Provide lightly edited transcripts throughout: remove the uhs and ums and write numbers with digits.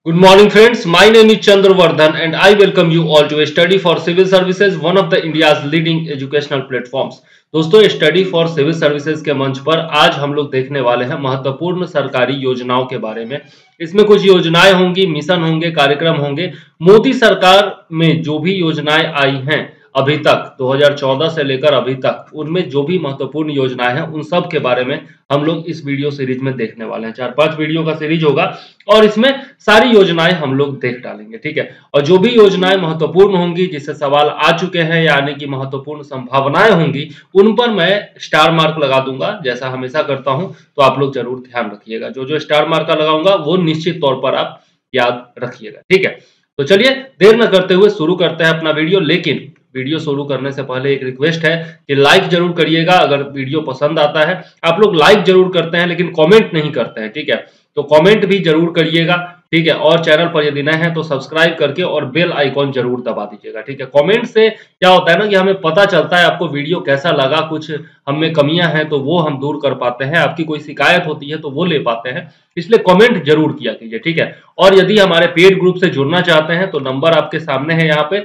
Good morning friends, my name is Chandravardhan and I welcome you all to a study for civil services, one of the India's leading educational platforms। दोस्तों, study for civil services के मंच पर आज हम लोग देखने वाले हैं महत्वपूर्ण सरकारी योजनाओं के बारे में। इसमें कुछ योजनाएं होंगी, मिशन होंगे, कार्यक्रम होंगे। मोदी सरकार में जो भी योजनाएं आई हैं अभी तक 2014 से लेकर अभी तक, उनमें जो भी महत्वपूर्ण योजनाएं हैं उन सब के बारे में हम लोग इस वीडियो सीरीज में देखने वाले हैं। 4-5 वीडियो का सीरीज होगा और इसमें सारी योजनाएं हम लोग देख डालेंगे, ठीक है। और जो भी योजनाएं महत्वपूर्ण होंगी, जिससे सवाल आ चुके हैं यानी कि महत्वपूर्ण संभावनाएं होंगी, उन पर मैं स्टार मार्क लगा दूंगा जैसा हमेशा करता हूं। तो आप लोग जरूर ध्यान रखिएगा, जो जो स्टार मार्क का लगाऊंगा वो निश्चित तौर पर आप याद रखिएगा, ठीक है। तो चलिए देर न करते हुए शुरू करते हैं अपना वीडियो। लेकिन वीडियो शुरू करने से पहले एक रिक्वेस्ट है कि लाइक जरूर करिएगा। अगर वीडियो पसंद आता है, आप लोग लाइक जरूर करते हैं लेकिन कमेंट नहीं करते हैं, ठीक है। तो कमेंट भी जरूर करिएगा, ठीक है। और चैनल पर यदि नए हैं तो सब्सक्राइब करके और बेल आइकॉन जरूर दबा दीजिएगा, ठीक है। कमेंट से क्या होता है ना कि हमें पता चलता है आपको वीडियो कैसा लगा, कुछ हम में कमियां हैं तो वो हम दूर कर पाते हैं, आपकी कोई शिकायत होती है तो वो ले पाते हैं, इसलिए कमेंट जरूर किया कीजिए, ठीक है। और यदि हमारे पेड ग्रुप से जुड़ना चाहते हैं तो नंबर आपके सामने है यहाँ पे।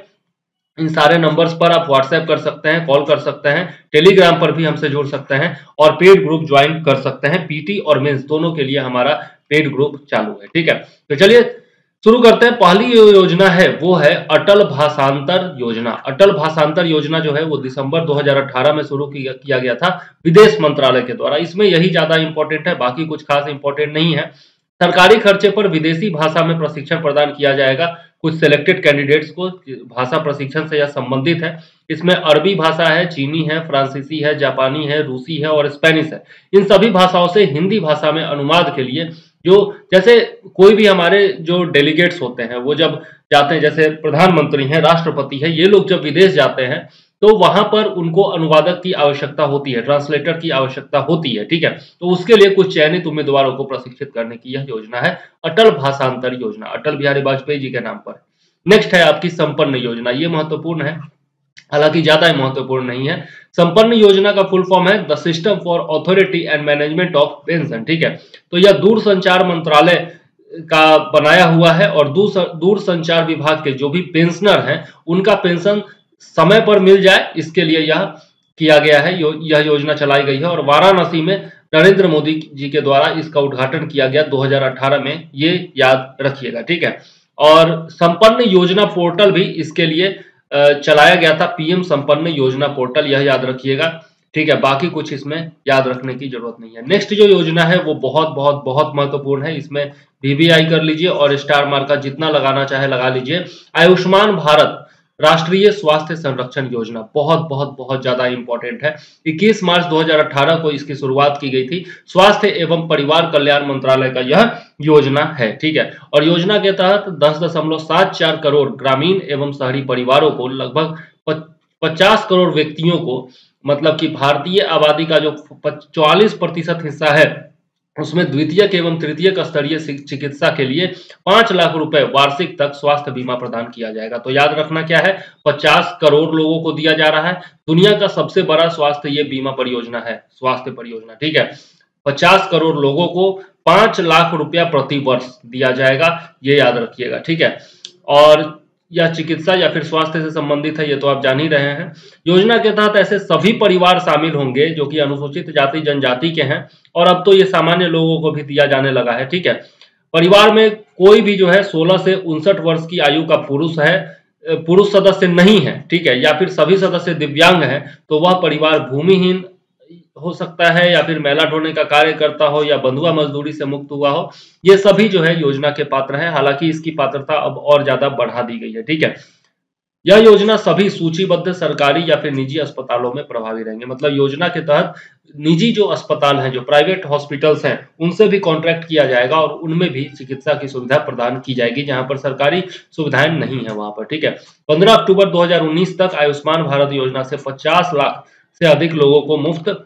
इन सारे नंबर्स पर आप व्हाट्सएप कर सकते हैं, कॉल कर सकते हैं, टेलीग्राम पर भी हमसे जुड़ सकते हैं और पेड ग्रुप ज्वाइन कर सकते हैं। पीटी और मेंस दोनों के लिए हमारा पेड ग्रुप चालू है, ठीक है। तो चलिए शुरू करते हैं। पहली योजना है वो है अटल भाषांतर योजना। अटल भाषांतर योजना जो है वो दिसंबर 2018 में शुरू किया गया था विदेश मंत्रालय के द्वारा। इसमें यही ज्यादा इंपॉर्टेंट है, बाकी कुछ खास इंपॉर्टेंट नहीं है। सरकारी खर्चे पर विदेशी भाषा में प्रशिक्षण प्रदान किया जाएगा कुछ सिलेक्टेड कैंडिडेट्स को। भाषा प्रशिक्षण से यह संबंधित है। इसमें अरबी भाषा है, चीनी है, फ्रांसीसी है, जापानी है, रूसी है और स्पेनिश है। इन सभी भाषाओं से हिंदी भाषा में अनुवाद के लिए जो जैसे कोई भी हमारे जो डेलीगेट्स होते हैं वो जब जाते हैं, जैसे प्रधानमंत्री हैं, राष्ट्रपति है, ये लोग जब विदेश जाते हैं तो वहां पर उनको अनुवादक की आवश्यकता होती है, ट्रांसलेटर की आवश्यकता होती है, ठीक है। तो उसके लिए कुछ चयनित उम्मीदवारों को प्रशिक्षित करने की यह योजना है अटल भाषांतर योजना, अटल बिहारी वाजपेयी जी के नाम पर। नेक्स्ट है आपकी संपन्न योजना। ये महत्वपूर्ण है, हालांकि ज्यादा महत्वपूर्ण नहीं है। संपन्न योजना का फुल फॉर्म है the system for authority and management of pension, ठीक है। तो यह दूरसंचार मंत्रालय का बनाया हुआ है और दूरसंचार विभाग के जो भी पेंशनर हैं उनका पेंशन समय पर मिल जाए, इसके लिए यह किया गया है, यह योजना चलाई गई है। और वाराणसी में नरेंद्र मोदी जी के द्वारा इसका उद्घाटन किया गया 2018 में, ये याद रखिएगा, ठीक है। और संपन्न योजना पोर्टल भी इसके लिए चलाया गया था, पीएम संपन्न योजना पोर्टल, यह याद रखिएगा, ठीक है। बाकी कुछ इसमें याद रखने की जरूरत नहीं है। नेक्स्ट जो योजना है वो बहुत बहुत बहुत महत्वपूर्ण है। इसमें वीवीआई कर लीजिए और स्टार मार्क का जितना लगाना चाहे लगा लीजिए। आयुष्मान भारत राष्ट्रीय स्वास्थ्य संरक्षण योजना बहुत बहुत बहुत ज्यादा इंपॉर्टेंट है। 21 मार्च 2018 को इसकी शुरुआत की गई थी। स्वास्थ्य एवं परिवार कल्याण मंत्रालय का यह योजना है, ठीक है। और योजना के तहत 10.74 करोड़ ग्रामीण एवं शहरी परिवारों को, लगभग 50 करोड़ व्यक्तियों को, मतलब कि भारतीय आबादी का जो 44% हिस्सा है उसमें द्वितीयक एवं तृतीयक स्तरीय चिकित्सा के लिए 5 लाख रुपए वार्षिक तक स्वास्थ्य बीमा प्रदान किया जाएगा। तो याद रखना क्या है, 50 करोड़ लोगों को दिया जा रहा है। दुनिया का सबसे बड़ा स्वास्थ्य ये बीमा परियोजना है, स्वास्थ्य परियोजना, ठीक है। 50 करोड़ लोगों को 5 लाख रुपया प्रति वर्ष दिया जाएगा, ये याद रखिएगा, ठीक है। और यह चिकित्सा या फिर स्वास्थ्य से संबंधित है, ये तो आप जान ही रहे हैं। योजना के तहत ऐसे सभी परिवार शामिल होंगे जो कि अनुसूचित जाति जनजाति के हैं, और अब तो ये सामान्य लोगों को भी दिया जाने लगा है, ठीक है। परिवार में कोई भी जो है 16 से 59 वर्ष की आयु का पुरुष सदस्य नहीं है, ठीक है, या फिर सभी सदस्य दिव्यांग हैं, तो वह परिवार भूमिहीन हो सकता है या फिर मैला ढोने का कार्य करता हो या बंधुआ मजदूरी से मुक्त हुआ हो, ये सभी जो है योजना के पात्र हैं। हालांकि इसकी पात्रता अब और ज्यादा बढ़ा दी गई है, ठीक है। यह योजना सभी सूचीबद्ध सरकारी या फिर निजी अस्पतालों में प्रभावी रहेंगे। मतलब योजना के तहत निजी जो अस्पताल हैं, जो प्राइवेट हॉस्पिटल्स हैं, उनसे भी कॉन्ट्रैक्ट किया जाएगा और उनमें भी चिकित्सा की सुविधा प्रदान की जाएगी जहां पर सरकारी सुविधाएं नहीं है वहां पर, ठीक है। 15 अक्टूबर 2019 तक आयुष्मान भारत योजना से 50 लाख से अधिक लोगों को मुफ्त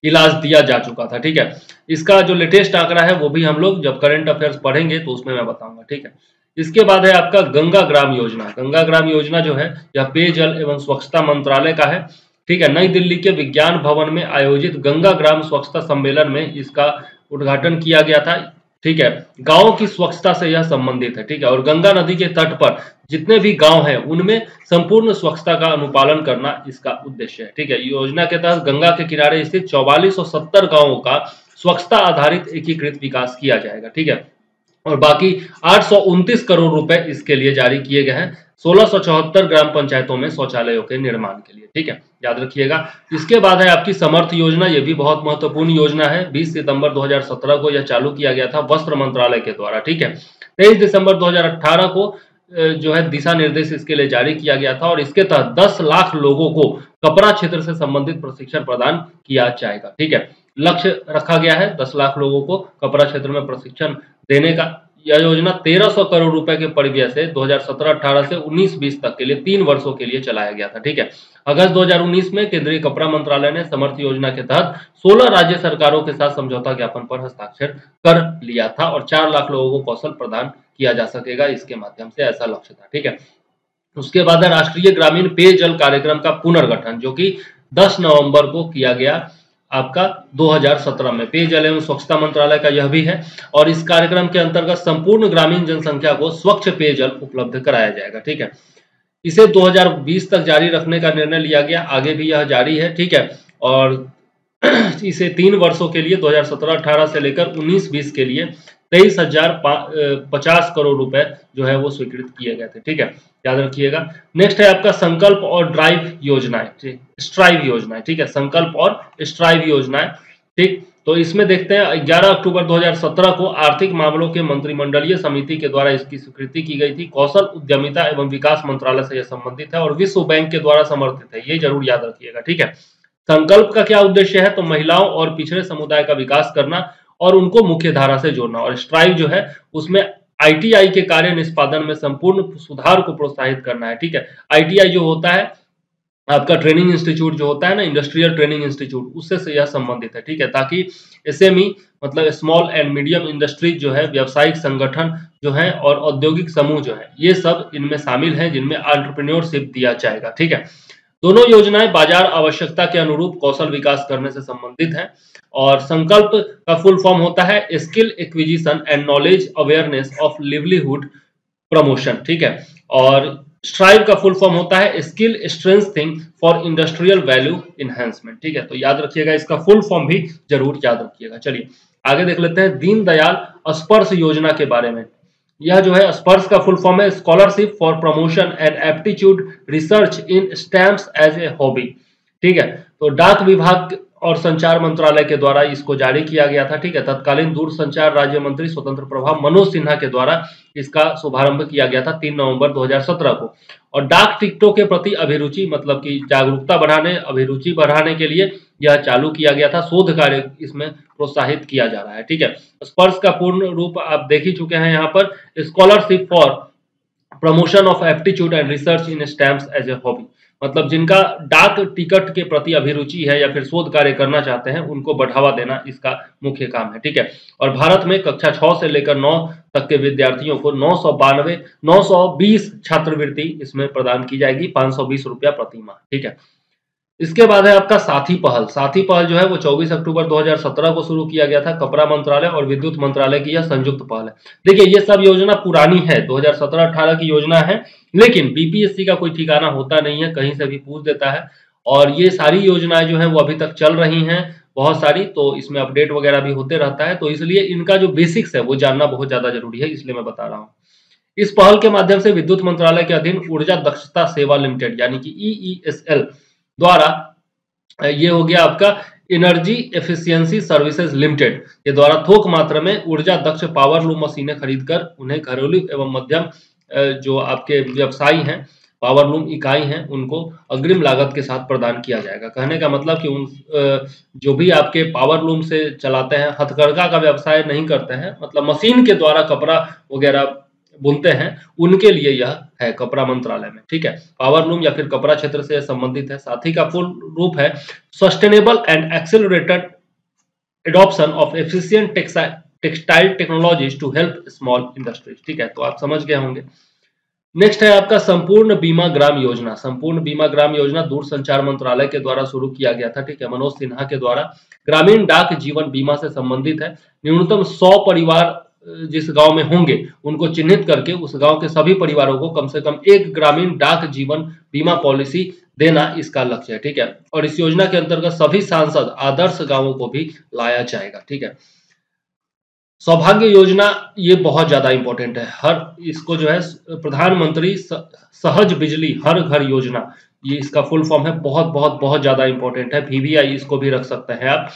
इलाज दिया जा चुका था, ठीक है। इसका जो लेटेस्ट आंकड़ा है वो भी हम लोग जब करंट अफेयर्स पढ़ेंगे तो उसमें मैं बताऊंगा, ठीक है। इसके बाद है आपका गंगा ग्राम योजना। गंगा ग्राम योजना जो है यह पेयजल एवं स्वच्छता मंत्रालय का है, ठीक है। नई दिल्ली के विज्ञान भवन में आयोजित गंगा ग्राम स्वच्छता सम्मेलन में इसका उद्घाटन किया गया था, ठीक है, गांव की स्वच्छता से यह संबंधित है, ठीक है, और गंगा नदी के तट पर जितने भी गांव हैं उनमें संपूर्ण स्वच्छता का अनुपालन करना इसका उद्देश्य है, ठीक है। योजना के तहत गंगा के किनारे स्थित 4470 गांवों का स्वच्छता आधारित एकीकृत विकास किया जाएगा, ठीक है, और बाकी 829 करोड़ रुपए इसके लिए जारी किए गए हैं 1674 ग्राम पंचायतों में शौचालयों के निर्माण के लिए, ठीक है, याद रखिएगा। इसके बाद है आपकी समर्थ योजना, ये भी बहुत महत्वपूर्ण योजना है। 20 सितंबर 2017 को यह चालू किया गया था वस्त्र मंत्रालय के द्वारा, ठीक है। 23 दिसंबर 2018 को जो है दिशा निर्देश इसके लिए जारी किया गया था और इसके तहत 10 लाख लोगों को कपड़ा क्षेत्र से संबंधित प्रशिक्षण प्रदान किया जाएगा, ठीक है। लक्ष्य रखा गया है 10 लाख लोगों को कपड़ा क्षेत्र में प्रशिक्षण देने का। यह योजना 1300 करोड़ रुपए के परिव्यय से 2017-18 से 19-20 तक के लिए 3 वर्षों के लिए चलाया गया था, ठीक है। अगस्त 2019 में केंद्रीय कपड़ा मंत्रालय ने समर्थ योजना के तहत 16 राज्य सरकारों के साथ समझौता ज्ञापन पर हस्ताक्षर कर लिया था और 4 लाख लोगों को कौशल प्रदान किया जा सकेगा इसके माध्यम से, ऐसा लक्ष्य था, ठीक है। उसके बाद है राष्ट्रीय ग्रामीण पेयजल कार्यक्रम का पुनर्गठन, जो कि 10 नवंबर को किया गया आपका 2017 में। पेयजल एवं स्वच्छता मंत्रालय का यह भी है और इस कार्यक्रम के अंतर्गत संपूर्ण ग्रामीण जनसंख्या को स्वच्छ पेयजल उपलब्ध कराया जाएगा, ठीक है। इसे 2020 तक जारी रखने का निर्णय लिया गया, आगे भी यह जारी है, ठीक है, और इसे 3 वर्षों के लिए 2017-18 से लेकर 19-20 के लिए 23,050 करोड़ रुपए जो है वो स्वीकृत किए गए थे, ठीक है, याद रखिएगा। नेक्स्ट है आपका संकल्प और ड्राइव योजनाएं, स्ट्राइव योजनाएं, ठीक है, संकल्प और स्ट्राइव योजनाएं, ठीक। तो इसमें देखते हैं 11 अक्टूबर 2017 को आर्थिक मामलों के मंत्रिमंडलीय समिति के द्वारा इसकी स्वीकृति की गई थी। कौशल उद्यमिता एवं विकास मंत्रालय से यह संबंधित है और विश्व बैंक के द्वारा समर्थित है, ये जरूर याद रखिएगा, ठीक है। संकल्प का क्या उद्देश्य है, तो महिलाओं और पिछड़े समुदाय का विकास करना और उनको मुख्य धारा से जोड़ना, और स्ट्राइव जो है उसमें आईटीआई के कार्य निष्पादन में संपूर्ण सुधार को प्रोत्साहित करना है, ठीक है। आईटीआई जो होता है आपका ट्रेनिंग इंस्टीट्यूट जो होता है ना, इंडस्ट्रियल ट्रेनिंग इंस्टीट्यूट, उससे से यह संबंधित है, ठीक है, ताकि एसएमई मतलब स्मॉल एंड मीडियम इंडस्ट्रीज जो है, व्यावसायिक संगठन जो है और औद्योगिक समूह जो है, ये सब इनमें शामिल हैं जिनमें एंटरप्रेन्योरशिप दिया जाएगा, ठीक है। दोनों योजनाएं बाजार आवश्यकता के अनुरूप कौशल विकास करने से संबंधित हैं और संकल्प का फुल फॉर्म होता है skill acquisition and knowledge awareness of livelihood promotion, ठीक है, और स्ट्राइव का फुल फॉर्म होता है skill strengthening for industrial value enhancement, ठीक है। तो याद रखिएगा, इसका फुल फॉर्म भी जरूर याद रखिएगा। चलिए आगे देख लेते हैं दीनदयाल स्पर्श योजना के बारे में। यह जो है स्पर्श का फुल फॉर्म है scholarship for promotion and aptitude research in stamps as a hobby, ठीक है। तो डाक विभाग और संचार मंत्रालय के द्वारा इसको जारी किया गया था, ठीक है। तत्कालीन दूरसंचार राज्य मंत्री स्वतंत्र प्रभाव मनोज सिन्हा के द्वारा इसका शुभारंभ किया गया था 3 नवंबर 2017 को। और डाक टिकटों के प्रति अभिरुचि मतलब कि जागरूकता बढ़ाने, अभिरुचि बढ़ाने के लिए यह चालू किया गया था। शोध कार्य इसमें प्रोत्साहित किया जा रहा है, ठीक है। स्पर्श का पूर्ण रूप आप देख ही चुके हैं यहाँ पर, scholarship for promotion of aptitude and research in stamps as a hobby, मतलब जिनका डाक टिकट के प्रति अभिरुचि है या फिर शोध कार्य करना चाहते हैं उनको बढ़ावा देना इसका मुख्य काम है, ठीक है। और भारत में कक्षा 6 से लेकर 9 तक के विद्यार्थियों को 920 छात्रवृत्ति इसमें प्रदान की जाएगी, 520 रुपया प्रति माह, ठीक है। इसके बाद है आपका साथी पहल। साथी पहल जो है वो 24 अक्टूबर 2017 को शुरू किया गया था। कपड़ा मंत्रालय और विद्युत मंत्रालय की यह संयुक्त पहल है। देखिए ये सब योजना पुरानी है, 2017-18 की योजना है, लेकिन बीपीएससी का कोई ठिकाना होता नहीं है, कहीं से भी पूछ देता है। और ये सारी योजनाएं जो है वो अभी तक चल रही हैं बहुत सारी, तो इसमें अपडेट वगैरह भी होते रहता है, तो इसलिए इनका जो बेसिक्स है वो जानना बहुत ज्यादा जरूरी है, इसलिए मैं बता रहा हूँ। इस पहल के माध्यम से विद्युत मंत्रालय के अधीन ऊर्जा दक्षता सेवा लिमिटेड यानी कि ईईएसएल द्वारा ये हो गया आपका एनर्जी एफिशिएंसी सर्विसेज लिमिटेड के द्वारा थोक मात्रा में ऊर्जा दक्ष पावर लूम मशीनें खरीदकर उन्हें घरेलू एवं मध्यम जो आपके व्यवसायी हैं, पावर लूम इकाई हैं, उनको अग्रिम लागत के साथ प्रदान किया जाएगा। कहने का मतलब कि उन जो भी आपके पावर लूम से चलाते हैं, हथकरघा का व्यवसाय नहीं करते हैं, मतलब मशीन के द्वारा कपड़ा वगैरह बुनते हैं, उनके लिए यह है कपड़ा मंत्रालय में, ठीक है। पावर लूम या फिर कपड़ा क्षेत्र से संबंधित है। साथ ही का फुल रूप है sustainable and accelerated adoption of efficient textile technologies to help small industries, ठीक है। तो आप समझ गए होंगे। नेक्स्ट है आपका संपूर्ण बीमा ग्राम योजना। संपूर्ण बीमा ग्राम योजना दूरसंचार मंत्रालय के द्वारा शुरू किया गया था, ठीक है, मनोज सिन्हा के द्वारा। ग्रामीण डाक जीवन बीमा से संबंधित है। न्यूनतम 100 परिवार जिस गांव में होंगे उनको चिन्हित करके उस गांव के सभी परिवारों को कम से कम एक ग्रामीण डाक जीवन बीमा पॉलिसी देना इसका लक्ष्य है। ठीक है, और इस योजना के अंतर्गत सभी सांसद आदर्श गांवों को भी लाया जाएगा। ठीक है, सौभाग्य योजना ये बहुत ज्यादा इंपॉर्टेंट है। हर इसको जो है प्रधानमंत्री सहज बिजली हर घर योजना, ये इसका फुल फॉर्म है। बहुत बहुत बहुत ज्यादा इंपॉर्टेंट है। VVI इसको भी रख सकते हैं आप।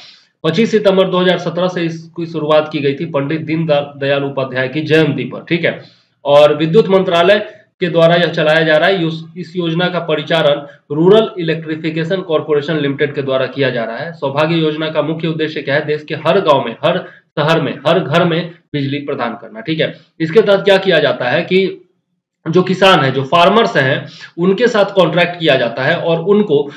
25 सितंबर 2017 से इसकी शुरुआत की गई थी पंडित दीनदयाल उपाध्याय की जयंती पर। ठीक है, और विद्युत मंत्रालय के द्वारा यह चलाया जा रहा है। इस योजना का परिचालन रूरल इलेक्ट्रिफिकेशन कॉर्पोरेशन लिमिटेड के द्वारा किया जा रहा है। सौभाग्य योजना का मुख्य उद्देश्य क्या है? देश के हर गांव में, हर शहर में, हर घर में बिजली प्रदान करना। ठीक है, इसके तहत क्या किया जाता है कि जो किसान है, जो फार्मर्स हैं, उनके साथ कॉन्ट्रैक्ट किया जाता है और उनको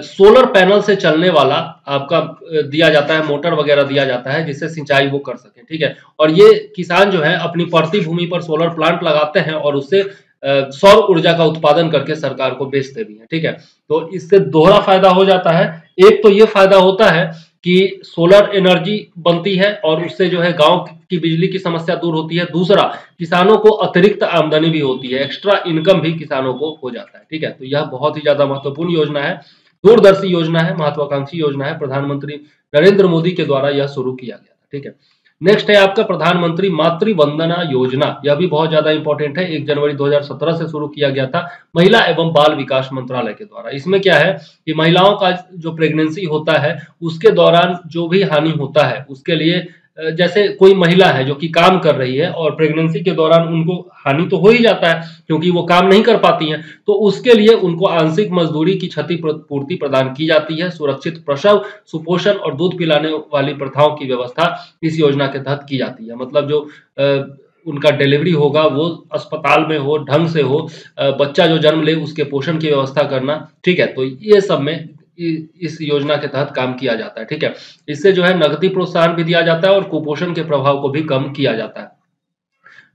सोलर पैनल से चलने वाला आपका दिया जाता है, मोटर वगैरह दिया जाता है जिससे सिंचाई वो कर सके। ठीक है, और ये किसान जो है अपनी पड़ती भूमि पर सोलर प्लांट लगाते हैं और उससे सौर ऊर्जा का उत्पादन करके सरकार को बेचते भी हैं। ठीक है, तो इससे दोहरा फायदा हो जाता है। एक तो ये फायदा होता है कि सोलर एनर्जी बनती है और उससे जो है गांव की बिजली की समस्या दूर होती है। दूसरा, किसानों को अतिरिक्त आमदनी भी होती है, एक्स्ट्रा इनकम भी किसानों को हो जाता है। ठीक है, तो यह बहुत ही ज्यादा महत्वपूर्ण योजना है, दूरदर्शी योजना है, महत्वाकांक्षी योजना है। प्रधानमंत्री नरेंद्र मोदी के द्वारा यह शुरू किया गया था। ठीक है, नेक्स्ट है आपका प्रधानमंत्री मातृ वंदना योजना। यह भी बहुत ज्यादा इंपॉर्टेंट है। 1 जनवरी 2017 से शुरू किया गया था महिला एवं बाल विकास मंत्रालय के द्वारा। इसमें क्या है कि महिलाओं का जो प्रेगनेंसी होता है उसके दौरान जो भी हानि होता है उसके लिए, जैसे कोई महिला है जो कि काम कर रही है और प्रेगनेंसी के दौरान उनको हानि तो हो ही जाता है क्योंकि वो काम नहीं कर पाती हैं, तो उसके लिए उनको आंशिक मजदूरी की क्षतिपूर्ति प्रदान की जाती है। सुरक्षित प्रसव, सुपोषण और दूध पिलाने वाली प्रथाओं की व्यवस्था इस योजना के तहत की जाती है। मतलब जो उनका डिलीवरी होगा वो अस्पताल में हो, ढंग से हो, बच्चा जो जन्म ले उसके पोषण की व्यवस्था करना। ठीक है, तो ये सब में इस योजना के तहत काम किया जाता है। ठीक है, इससे जो है नकदी प्रोत्साहन भी दिया जाता है और कुपोषण के प्रभाव को भी कम किया जाता है।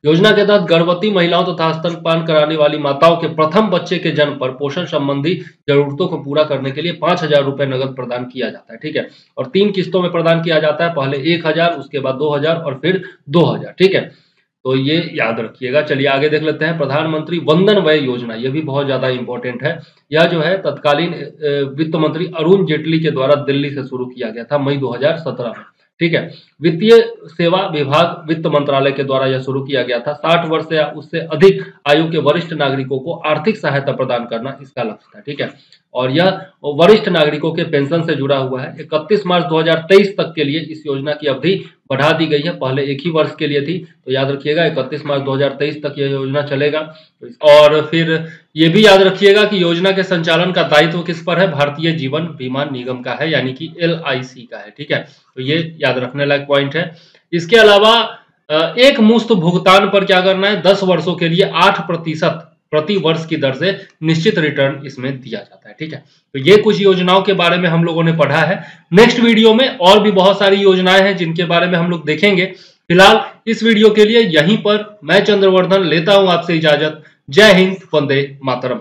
योजना के तहत गर्भवती महिलाओं तथा स्तनपान कराने वाली माताओं के प्रथम बच्चे के जन्म पर पोषण संबंधी जरूरतों को पूरा करने के लिए 5,000 रुपए नगद प्रदान किया जाता है। ठीक है, और 3 किस्तों में प्रदान किया जाता है, पहले 1,000, उसके बाद 2,000 और फिर 2,000। ठीक है, तो ये याद रखिएगा। चलिए आगे देख लेते हैं प्रधानमंत्री वंदन व्यय योजना। यह भी बहुत ज्यादा इंपॉर्टेंट है। यह जो है तत्कालीन वित्त मंत्री अरुण जेटली के द्वारा दिल्ली से शुरू किया गया था मई 2017 में। ठीक है, वित्तीय सेवा विभाग वित्त मंत्रालय के द्वारा यह शुरू किया गया था। 60 वर्ष या उससे अधिक आयु के वरिष्ठ नागरिकों को आर्थिक सहायता प्रदान करना इसका लक्ष्य था। ठीक है, और यह वरिष्ठ नागरिकों के पेंशन से जुड़ा हुआ है। 31 मार्च 2023 तक के लिए इस योजना की अवधि बढ़ा दी गई है। पहले एक ही वर्ष के लिए थी, तो याद रखिएगा 31 मार्च 2023 तक यह योजना चलेगा। और फिर ये भी याद रखिएगा कि योजना के संचालन का दायित्व किस पर है? भारतीय जीवन बीमा निगम का है, यानी कि LIC का है। ठीक है, तो ये याद रखने लायक पॉइंट है। इसके अलावा एक मुश्त भुगतान पर क्या करना है? 10 वर्षों के लिए 8% प्रति वर्ष की दर से निश्चित रिटर्न इसमें दिया जाता है। ठीक है, तो ये कुछ योजनाओं के बारे में हम लोगों ने पढ़ा है। नेक्स्ट वीडियो में और भी बहुत सारी योजनाएं हैं जिनके बारे में हम लोग देखेंगे। फिलहाल इस वीडियो के लिए यहीं पर मैं चंद्रवर्धन लेता हूं आपसे इजाजत। जय हिंद, वंदे मातरम।